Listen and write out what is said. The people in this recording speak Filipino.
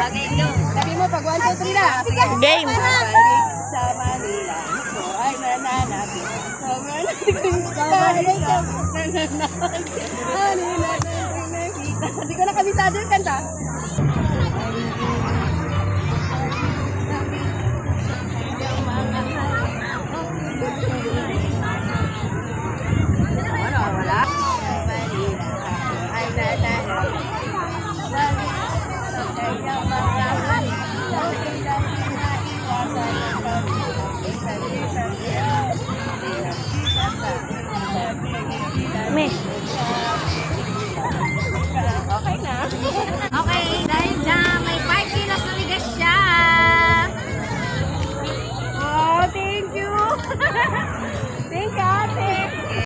Okay, go. Sabi mo, pag 1, 2, 3 na. Sige. Game. Babalik sa Manila. So ay nananapin. Sa Manila. Nananapin. Manila. Hindi ko na kabisado yung kanta.